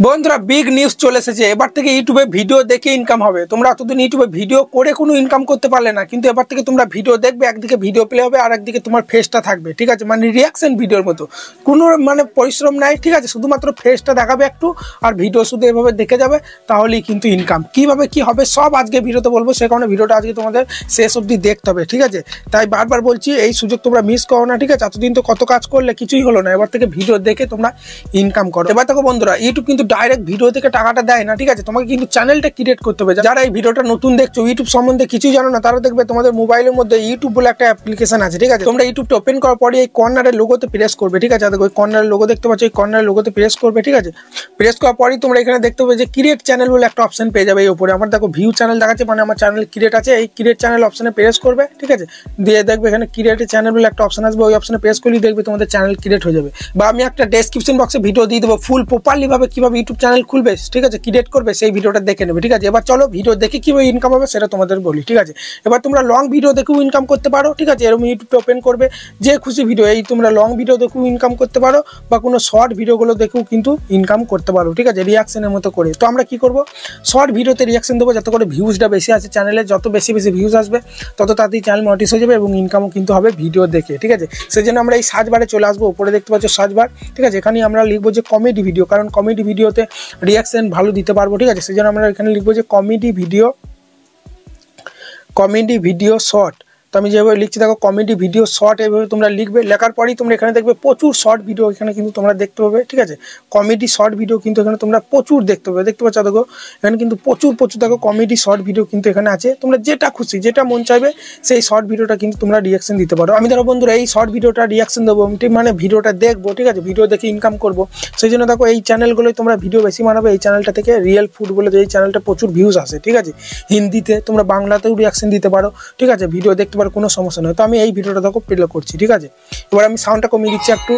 বন্ধুরা big news চলে এসেছে। এবার থেকে ইউটিউবে ভিডিও দেখে ইনকাম হবে। তোমরা এতদিন ইউটিউবে ভিডিও করে কোনো ইনকাম করতে পারলে না, কিন্তু এবার থেকে তোমরা ভিডিও দেখবে, একদিকে ভিডিও প্লে হবে আর একদিকে তোমার ফেসটা থাকবে, ঠিক আছে? মানে রিয়াকশন ভিডিওর মতো, কোনো মানে পরিশ্রম নাই, ঠিক আছে? শুধুমাত্র ফেসটা দেখাবে একটু আর ভিডিও শুধু এভাবে দেখে যাবে, তাহলেই কিন্তু ইনকাম। কিভাবে কি হবে সব আজকে ভিডিওতে বলবো, সে কারণে ভিডিওটা আজকে তোমাদের শেষ অবধি দেখতে হবে, ঠিক আছে? তাই বারবার বলছি এই সুযোগ তোমরা মিস করো না, ঠিক আছে? এতদিন তো কত কাজ করলে কিছুই হলো না, এবার থেকে ভিডিও দেখে তোমরা ইনকাম করো। এবার দেখো বন্ধুরা, ইউটিউব কিন্তু ডাইরেক্ট ভিডিও থেকে টাকাটা দেয় না, ঠিক আছে? তোমাকে কিন্তু চ্যানেলটা ক্রিয়েট করতে হবে। যারা এই ভিডিওটা নতুন দেখছো, ইউটিউব সম্বন্ধে কিছুই জানো না, তারা দেখবে তোমাদের মোবাইলের মধ্যে ইউটিউব বলে একটা অ্যাপ্লিকেশন আছে, ঠিক আছে? তোমরা ইউটিউবটা ওপেন করার পরে এই কর্নারের লোগোতে প্রেস করবে, ঠিক আছে? দেখো ওই কর্নারের লোগো দেখতে পাচ্ছ, এই কর্নারের লোগোতে প্রেস করবে, ঠিক আছে? প্রেস করার পরেই তোমরা এখানে দেখতে পাবে যে ক্রিয়েট চ্যানেল বলে একটা অপশন পেয়ে যাবে। এই উপরে আমার দেখো ভিউ চ্যানেল দেখাচ্ছে, মানে আমার চ্যানেল ক্রিয়েট আছে। এই ক্রিয়েট চ্যানেল অপশনে প্রেস করবে, ঠিক আছে? দিয়ে দেখবে এখানে ক্রিয়েট চ্যানেল বলে একটা অপশন আসবে, ওই অপশনে প্রেস করলেই দেখবে তোমাদের চ্যানেল ক্রিয়েট হয়ে যাবে। বা আমি একটা ডেসক্রিপশন বক্সে ভিডিও দিয়ে দেবো ফুল প্রপারলি ভাবে কিভাবে ইউটিউব চ্যানেল খুলবে, ঠিক আছে? ক্রিয়েট করবে, সেই ভিডিওটা দেখে নেবে, ঠিক আছে? এবার চলো ভিডিও দেখে কিভাবে ইনকাম হবে সেটা তোমাদের বলি, ঠিক আছে? এবার তোমরা লং ভিডিও দেখেও ইনকাম করতে পারো, ঠিক আছে? এরকম ইউটিউবটা ওপেন করবে, যে খুশি ভিডিও, এই তোমরা লং ভিডিও দেখেও ইনকাম করতে পারো বা কোনো শর্ট ভিডিওগুলো দেখেও কিন্তু ইনকাম করতে পারো, ঠিক আছে? রিয়াকশনের মতো করে। তো আমরা কি করব, শর্ট ভিডিওতে রিয়াকশন দেবো, যাতে করে ভিউজটা বেশি আছে চ্যানেলে। যত বেশি ভিউজ আসবে তত তাড়াতাড়ি চ্যানেল মনিটাইজ হয়ে যাবে এবং ইনকামও কিন্তু হবে ভিডিও দেখে, ঠিক আছে? সেই জন্য আমরা এই সার্চ বারে চলে আসবো, উপরে দেখতে পাচ্ছ সার্চ বার, ঠিক আছে? এখানে আমরা লিখবো যে কমেডি ভিডিও, কারণ কমেডি ভিডিওতে রিয়াকশন ভালো দিতে পারবো, ঠিক আছে? সেই জন্য আমরা এখানে লিখবো যে কমেডি ভিডিও শর্ট। তো আমি যেভাবে লিখছি দেখো কমেডি ভিডিও শর্ট, এইভাবে তোমরা লিখবে। লেখার পরেই তোমরা এখানে দেখবে প্রচুর শর্ট ভিডিও এখানে কিন্তু তোমরা দেখতে পাবে, ঠিক আছে? কমেডি শর্ট ভিডিও কিন্তু এখানে তোমরা প্রচুর দেখতে পাবে, দেখতে পাচ্ছ দেখো এখানে কিন্তু প্রচুর দেখো কমেডি শর্ট ভিডিও কিন্তু এখানে আছে। তোমরা যেটা খুশি, যেটা মন চাইবে সেই শর্ট ভিডিওটা কিন্তু তোমরা রিয়াকশন দিতে পারো। আমি ধরো বন্ধুরা এই শর্ট ভিডিওটা রিয়াকশন দেবো, মানে ভিডিওটা দেখবো, ঠিক আছে? ভিডিও দেখে ইনকাম করবো। সেই জন্য দেখো এই চ্যানেলগুলোই তোমরা ভিডিও বেশি বানাবে। এই চ্যানেলটা থেকে রিয়েল ফুড বলে এই চ্যানেলটা প্রচুর ভিউজ আসে, ঠিক আছে? হিন্দিতে, তোমরা বাংলাতেও রিয়াকশন দিতে পারো, ঠিক আছে? ভিডিও দেখতে পারো, কোনো সমস্যা নয়। তো আমি এই ভিডিওটা দেখো প্লে করছি, ঠিক আছে? এবার আমি সাউন্ডটা কমিয়ে দিচ্ছি, একটু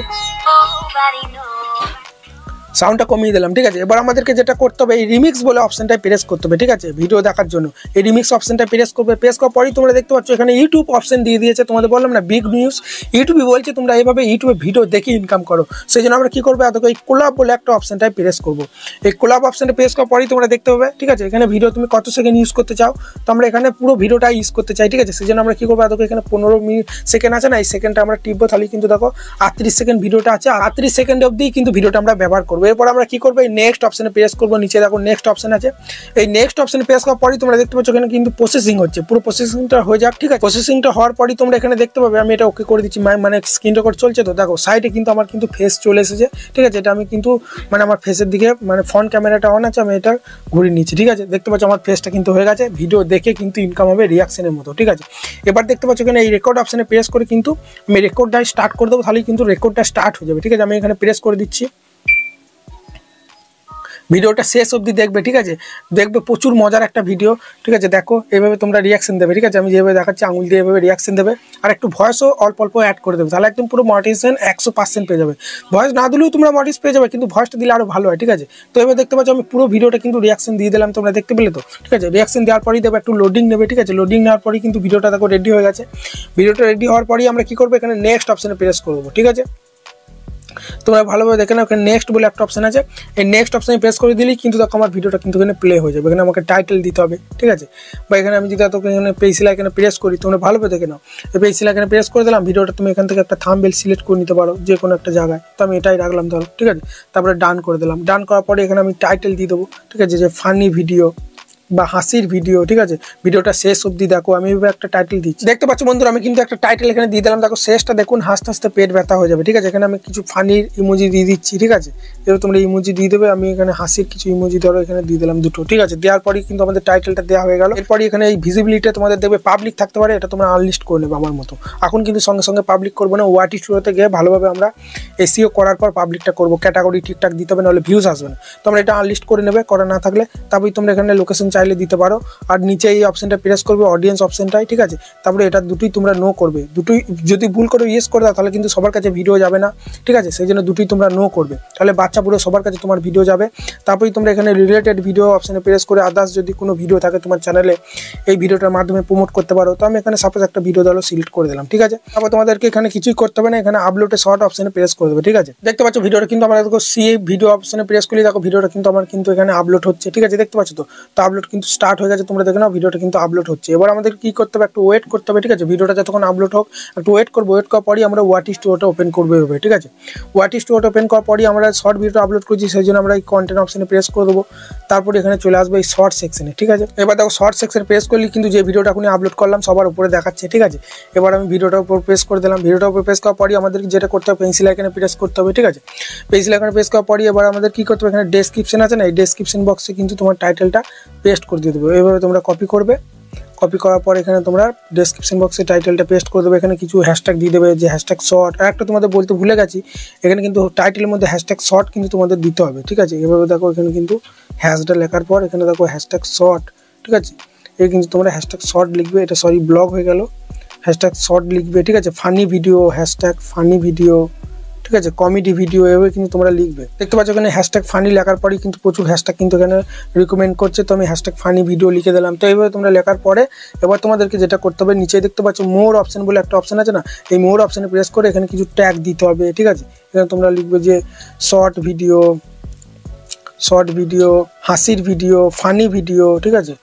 সাউন্ডটা কমিয়ে দিলাম, ঠিক আছে? এবার আমাদেরকে যেটা করতে হবে, এই রিমিক্স বলে অপশনটায় প্রেস করতে হবে, ঠিক আছে? ভিডিও দেখার জন্য এই রিমিক্স অপশনটা প্রেস করবে। প্রেস করার পরেই তোমরা দেখতে পাচ্ছ এখানে ইউটিউব অপশন দিয়ে দিয়েছে। তোমাদের বললাম না বিগ নিউজ, ইউটিউবই বলছে তোমরা এইভাবে ইউটিউবে ভিডিও দেখে ইনকাম করো। সেই জন্য আমরা কী করবো, এতকে এই কোলাব বলে একটা অপশনটায় প্রেস করবো। এই কোলাব অপশনটা প্রেস করার পরেই তোমরা দেখতে পাবে, ঠিক আছে? এখানে ভিডিও তুমি কত সেকেন্ড ইউজ করতে চাও, তো আমরা এখানে পুরো ভিডিওটা ইউজ করতে চাই, ঠিক আছে? সেই জন্য আমরা কী করবো, এতকে এখানে 15 সেকেন্ড আছে না, এই সেকেন্ডটা আমরা টিপবো, তাহলে কিন্তু দেখো 38 সেকেন্ড ভিডিওটা আছে। 38 সেকেন্ড অবধি কিন্তু ভিডিওটা আমরা ব্যবহার করবো। এরপর আমরা কী করবো, নেক্সট অপশনে প্রেস করবো। নিচে দেখো নেক্সট অপশন আছে, এই নেক্সট অপশনে প্রেস করার পরেই তোমরা দেখতে পাচ্ছ এখানে কিন্তু প্রসেসিং হচ্ছে। পুরো প্রসেসিংটা হয়ে যাক, ঠিক আছে? প্রসেসিংটা হওয়ার পরেই তোমরা এখানে দেখতে পাবে, আমি এটা ওকে করে দিচ্ছি, মানে স্ক্রিন রেকর্ড চলছে। তো দেখো সাইডে কিন্তু আমার কিন্তু ফেস চলে এসেছে, ঠিক আছে? এটা আমি কিন্তু মানে আমার ফেসের দিকে, মানে ফ্রন্ট ক্যামেরাটা অন আছে, আমি এটা ঘুরিয়ে নিচ্ছি, ঠিক আছে? দেখতে পাচ্ছ আমার ফেসটা কিন্তু হয়ে গেছে। ভিডিও দেখে কিন্তু ইনকাম হবে রিয়াকশনের মতো, ঠিক আছে? এবার দেখতে পাচ্ছ এখানে এই রেকর্ড অপশনে প্রেস করে কিন্তু আমি রেকর্ডটা স্টার্ট করে দেবো, তাহলেই কিন্তু রেকর্ডটা স্টার্ট হয়ে যাবে, ঠিক আছে? আমি এখানে প্রেস করে দিচ্ছি। ভিডিওটা শেষ অবধি দেখবে, ঠিক আছে? দেখবে প্রচুর মজার একটা ভিডিও, ঠিক আছে? দেখো এইভাবে তোমরা রিয়াকশন দেবে, ঠিক আছে? আমি যেভাবে দেখাচ্ছি আঙুল দিয়ে এভাবে রিয়াকশন দেবে, আর একটু ভয়েসও অল্প অ্যাড করে দেবে, তাহলে একদম পুরো মনিটাইজেশন 100% পেয়ে যাবে। ভয়েস না দিলেও তোমরা মনিটাইজ পেয়ে যাবে, কিন্তু ভয়েসটা দিলে আরও ভালো হয়, ঠিক আছে? তো এবার দেখতে পাচ্ছ আমি পুরো ভিডিওটা কিন্তু রিয়াকশন দিয়ে দিলাম, তোমরা দেখতে পেলে তো, ঠিক আছে? রিয়াকশন দেওয়ার পরেই দেবে একটু লোডিং নেবে, ঠিক আছে? লোডিং নেওয়ার পরেই কিন্তু ভিডিওটা দেখো রেডি হয়ে গেছে। ভিডিওটা রেডি হওয়ার পরেই আমরা কী করবো, এখানে নেক্সট অপশনে প্রেস করবো, ঠিক আছে? তোমরা ভালোভাবে দেখে নাও, এখানে নেক্সট বলে একটা অপশন আছে। এই নেক্সট অপশনে প্রেস করে দিলেই কিন্তু দেখো আমার ভিডিওটা কিন্তু এখানে প্লে হয়ে যাবে। এখানে আমাকে টাইটেল দিতে হবে, ঠিক আছে? বা এখানে আমি যদি তোকে এখানে পেন্সিল এখানে প্রেস করি, তোমরা ভালোভাবে দেখে নাও। এই পেন্সিল এখানে প্রেস করে দিলাম, ভিডিওটা তুমি এখান থেকে একটা থাম্বনেল সিলেক্ট করে নিতে পারো যে কোনো একটা জায়গায়। তো আমি এটাই রাখলাম ধরো, ঠিক আছে? তারপরে ডান করে দিলাম। ডান করার পরে এখানে আমি টাইটেল দিয়ে দেবো, ঠিক আছে? যে ফানি ভিডিও বা হাসির ভিডিও, ঠিক আছে? ভিডিওটা শেষ অবধি দেখো, আমি এভাবে একটা টাইটেল দিচ্ছি। দেখতে পাচ্ছ বন্ধুরা, আমি কিন্তু একটা টাইটেল এখানে দিয়ে দিলাম। দেখো শেষটা দেখুন, হাসতে হাসতে পেট ব্যথা হয়ে যাবে, ঠিক আছে? এখানে আমি কিছু ফানির ইমোজি দিয়ে দিচ্ছি, ঠিক আছে? এবার তোমরা ইমোজি দিয়ে দেবে। আমি এখানে হাসির কিছু ইমোজি ধরো এখানে দিয়ে দিলাম দুটো, ঠিক আছে? দেওয়ার পরেই কিন্তু আমাদের টাইটেলটা দেওয়া হয়ে গেল। এরপরই এখানে এই ভিজিবিলিটি তোমাদের দেখবে পাবলিক থাকতে পারে, এটা তোমরা আনলিস্ট করে নেবে আমার মতো। এখন কিন্তু সঙ্গে সঙ্গে পাবলিক করবো না, ওয়াটি শুরুতে গিয়ে ভালোভাবে আমরা এসইও করার পর পাবলিকটা করবো। ক্যাটাগরি ঠিকঠাক দিতে হবে, নাহলে ভিউজ আসবে না। তোমরা এটা আনলিস্ট করে নেবে, করা না থাকলে। তারপরে তোমরা এখানে লোকেশন চাইলে দিতে পারো। আর নিচে এই অপশনটা প্রেস করবে অডিয়েন্স অপশনটাই, ঠিক আছে। তারপরে এটা দুটোই তোমরা নো করবে, দুটোই যদি ভুল করে ইয়েস করে দাও তাহলে কিন্তু সবার কাছে ভিডিও যাবে না, ঠিক আছে। সেই জন্য দুটোই তোমরা নো করবে, তাহলে বাচ্চা পুরো সবার কাছে তোমার ভিডিও যাবে। তারপরে তোমরা এখানে রিলেটেড ভিডিও অপশনে প্রেস করে আদার্স যদি কোনো ভিডিও থাকে তোমার চ্যানেলে এই ভিডিওটার মাধ্যমে প্রমোট করতে পারো। তো আমি এখানে সাপোজ একটা ভিডিও দাও সিলেক্ট করে দিলাম, ঠিক আছে। তারপর তোমাদেরকে এখানে কিছুই করতে হবে না, এখানে আপলোডে শর্ট অপশনে প্রেস করে দেবে, ঠিক আছে। দেখতে পাচ্ছ ভিডিওটা কিন্তু আমরা দেখো সি ভিডিও অপশনে প্রেস করলে দেখো ভিডিওটা কিন্তু আমার কিন্তু এখানে আপলোড হচ্ছে, ঠিক আছে। দেখতে পাচ্ছ তো আপলোড কিন্তু স্টার্ট হয়ে গেছে, তোমরা দেখে নাও ভিডিওটা কিন্তু আপলোড হচ্ছে। এবার আমাদের কি করতে হবে, একটু ওয়েট করতে হবে, ঠিক আছে। ভিডিওটা যতক্ষণ আপলোড হোক একটু ওয়েট করবো, ওয়েট করার পরই আমরা ওয়াট স্টুডিওটা ওপেন করবো, ঠিক আছে। ওয়াট স্টুডিওটা ওপেন করার পরই আমরা শর্ট ভিডিও আপলোড করছি, সেই জন্য আমরা এই কন্টেন্ট অপশনে প্রেস করে দেবো। তারপরে এখানে চলে আসবে এই শর্ট সেকশনে, ঠিক আছে। এবার দেখো শর্ট সেকশনে প্রেস করলে কিন্তু যে ভিডিওটা এখন আপলোড করলাম সবার উপরে দেখাচ্ছে, ঠিক আছে। এবার আমি ভিডিওটার উপর প্রেস করে দিলাম, ভিডিওটার উপর প্রেস করার পরই আমাদেরকে যেটা করতে হবে পেন্সিল আইকনে প্রেস করতে হবে, ঠিক আছে। পেন্সিল আইকনে প্রেস করার পরই এবার আমাদের কি করতে হবে, এখানে ডেসক্রিপশন আছে না, এই ডেসক্রিপশন বক্সে কিন্তু তোমার টাইটেলটা পেস্ট করে দিয়ে দেবো। এইভাবে তোমরা কপি করবে, কপি করার পর এখানে তোমরা ডেসক্রিপশন বক্সে টাইটেলটা পেস্ট করে দেবে। এখানে কিছু হ্যাশট্যাগ দিয়ে দেবে, যে হ্যাশট্যাগ শর্ট। আর একটা তোমাদের বলতে ভুলে গেছি, এখানে কিন্তু টাইটেলের মধ্যে হ্যাশট্যাগ শর্ট কিন্তু তোমাদের দিতে হবে, ঠিক আছে। এভাবে দেখো এখানে কিন্তু হ্যাশটা লেখার পর এখানে দেখো হ্যাশট্যাগ শর্ট, ঠিক আছে। এই কিন্তু তোমরা হ্যাশট্যাগ শর্ট লিখবে, এটা সরি ব্লগ হয়ে গেল, হ্যাশট্যাগ শর্ট লিখবে, ঠিক আছে। Funny video, hashtag funny video, ঠিক আছে। কমেডি ভিডিও এভাবে কিন্তু তোমরা লিখবে। দেখতে পাচ্ছ এখানে হ্যাশট্যাগ ফানি লেখার পরেই কিন্তু প্রচুর হ্যাশট্যাগ কিন্তু এখানে রিকমেন্ড করছে, তো আমি হ্যাশট্যাগ ফানি ভিডিও লিখে দিলাম। তো এইভাবে তোমরা লেখার পরে এবার তোমাদেরকে যেটা করতে হবে, নিচে দেখতে পাচ্ছ মোর অপশন বলে একটা অপশন আছে না, এই মোর অপশনে প্রেস করে এখানে কিছু ট্যাগ দিতে হবে, ঠিক আছে। এখানে তোমরা লিখবে যে শর্ট ভিডিও, হাসির ভিডিও, ফানি ভিডিও, ঠিক আছে।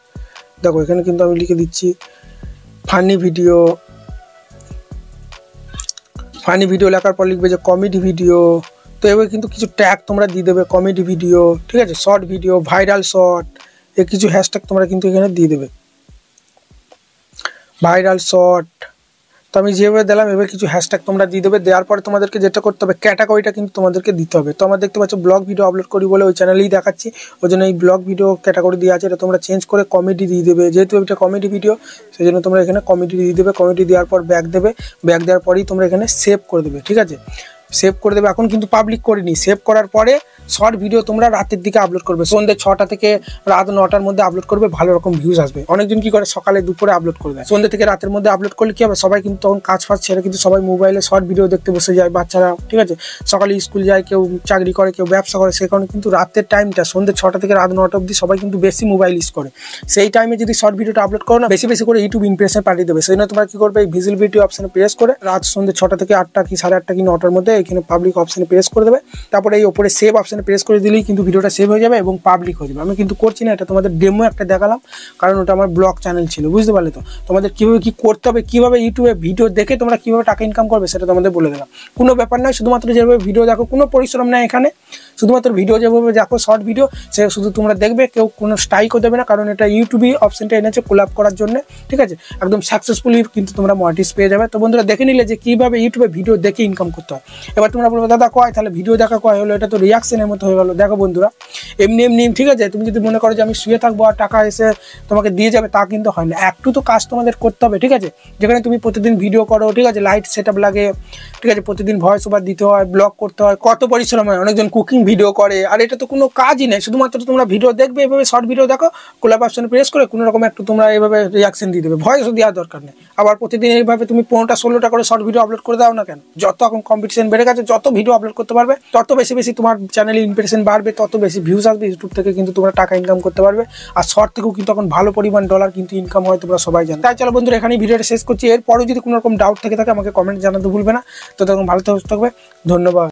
দেখো এখানে কিন্তু আমি লিখে দিচ্ছি ফানি ভিডিও লেখার পর লিখবে যে কমেডি ভিডিও। তো এবার কিন্তু কিছু ট্যাগ তোমরা দিয়ে দেবে, কমেডি ভিডিও, ঠিক আছে, শর্ট ভিডিও, ভাইরাল শর্ট, এই কিছু হ্যাশট্যাগ তোমরা কিন্তু এখানে দিয়ে দেবে, ভাইরাল শর্ট। তো আমি যেভাবে দিলাম এবার কিছু হ্যাশট্যাগ তোমরা দিয়ে দেবে। দেওয়ার পরে তোমাদেরকে যেটা করতে হবে ক্যাটাগরিটা কিন্তু তোমাদেরকে দিতে হবে। তো আমরা দেখতে পাচ্ছ ব্লগ ভিডিও আপলোড করি বলে ওই চ্যানেলেই দেখাচ্ছি, ওই জন্য এই ব্লগ ভিডিও ক্যাটাগরি দিয়ে আছে, এটা তোমরা চেঞ্জ করে কমেডি দিয়ে দেবে, যেহেতু এটা কমেডি ভিডিও সেই জন্য তোমরা এখানে কমেডি দিয়ে দেবে। কমেডি দেওয়ার পর ব্যাক দেবে, ব্যাক দেওয়ার পরেই তোমরা এখানে সেভ করে দেবে, ঠিক আছে। সেভ করে দেবে, এখন কিন্তু পাবলিক করিনি। সেভ করার পরে শর্ট ভিডিও তোমরা রাতের দিকে আপলোড করবে, সন্ধ্যে 6টা থেকে রাত 9টার মধ্যে আপলোড করবে, ভালো রকম ভিউজ আসবে। অনেকজন কি করে সকালে দুপুরে আপলোড করে দেয়, সন্ধ্যে থেকে রাতের মধ্যে আপলোড করলে কি হবে, সবাই কিন্তু তখন কাজ ফাজ ছেড়ে কিন্তু সবাই মোবাইলে শর্ট ভিডিও দেখতে বসে যায়, বাচ্চারা, ঠিক আছে। সকালে স্কুল যায়, কেউ চাকরি করে, কেউ ব্যবসা করে, সেই কারণে কিন্তু রাতের টাইমটা সন্ধ্যে 6টা থেকে রাত 9টা অবধি সবাই কিন্তু বেশি মোবাইল ইউজ করে। সেই টাইমে যদি শর্ট ভিডিওটা আপলোড করো না, বেশি বেশি করে ইউটিউব ইমপ্রেশন পাঠিয়ে দেবে। সেই জন্য তোমরা কি করবে, এই ভিজিবিলিটি অপশনে প্রেস করে রাত সন্ধ্যে 6টা থেকে 8টা কি 8:30 কি 9টার মধ্যে এখানে পাবলিক অপশনে প্রেস করে দেবে। তারপরে এই ওপরে সেভ অপশনে প্রেস করে দিলেই কিন্তু ভিডিওটা সেভ হয়ে যাবে এবং পাবলিক হয়ে যাবে। আমি কিন্তু করছি না, এটা তোমাদের ডেমো একটা দেখালাম, কারণ ওটা আমার ব্লগ চ্যানেল ছিল, বুঝতে পারলে। তো তোমাদের কীভাবে কী করতে হবে, কীভাবে ইউটিউবে ভিডিও দেখে তোমরা কীভাবে টাকা ইনকাম করবে সেটা তোমাদের বলে দিলাম। কোনো ব্যাপার নয়, শুধুমাত্র যেভাবে ভিডিও দেখো, কোনো পরিশ্রম নেই এখানে, শুধুমাত্র ভিডিও যেভাবে দেখো শর্ট ভিডিও সে শুধু তোমরা দেখবে, কেউ কোনো স্ট্রাইকও দেবে না, কারণ এটা ইউটিউবই অপশনটা এনেছে কোলাপ করার জন্য, ঠিক আছে। একদম সাকসেসফুলি কিন্তু তোমরা মনিটাইজ পেয়ে যাবে। তো বন্ধুরা দেখে নিলে যে কীভাবে ইউটিউবে ভিডিও দেখে ইনকাম করতে হয়। এবার তোমরা বলবে দাদা কয়, তাহলে ভিডিও দেখা কয় হলো, এটা তো রিয়াকশনের মতো হয়ে গেলো। দেখো বন্ধুরা এমনি ঠিক আছে, তুমি যদি মনে করো যে আমি শুয়ে থাকবো আর টাকা এসে তোমাকে দিয়ে যাবে, তা কিন্তু হয় না। একটু তো কাজ তোমাদের করতে হবে, ঠিক আছে। যেখানে তুমি প্রতিদিন ভিডিও করো, ঠিক আছে, লাইট সেট আপ লাগে, ঠিক আছে, প্রতিদিন ভয়েস ওভার দিতে হয়, ব্লগ করতে হয়, কত পরিশ্রম হয়। অনেকজন কুকিং ভিডিও করে, আর এটা তো কোনো কাজই নেই, শুধুমাত্র তোমরা ভিডিও দেখবে, এভাবে শর্ট ভিডিও দেখো, কোলাপ অপশনে প্রেস করে কোনো রকম একটু তোমরা এইভাবে রিয়াকশন দিয়ে দেবে, ভয়েসও দেওয়ার দরকার নেই। আবার প্রতিদিন এইভাবে তুমি 15টা 16টা করে শর্ট ভিডিও আপলোড করে দাও না কেন। যত এখন কম্পিটিশন বেড়ে গেছে, যত ভিডিও আপলোড করতে পারবে তত বেশি বেশি তোমার চ্যানেলে ইমপ্রেশন বাড়বে, তত বেশি ভিউজ আসবে, ইউটিউব থেকে কিন্তু তোমরা টাকা ইনকাম করতে পারবে। আর শর্ট থেকেও কিন্তু এখন ভালো পরিমাণ ডলার কিন্তু ইনকাম হয়, তোমরা সবাই জানো। তাই চলো বন্ধুরা এখানেই ভিডিওটা শেষ করছি। এরপরেও যদি কোনো রকম ডাউট থেকে থাকে আমাকে কমেন্ট জানাতে ভুলবে না। তো তখন ভালো থাকবে, ধন্যবাদ।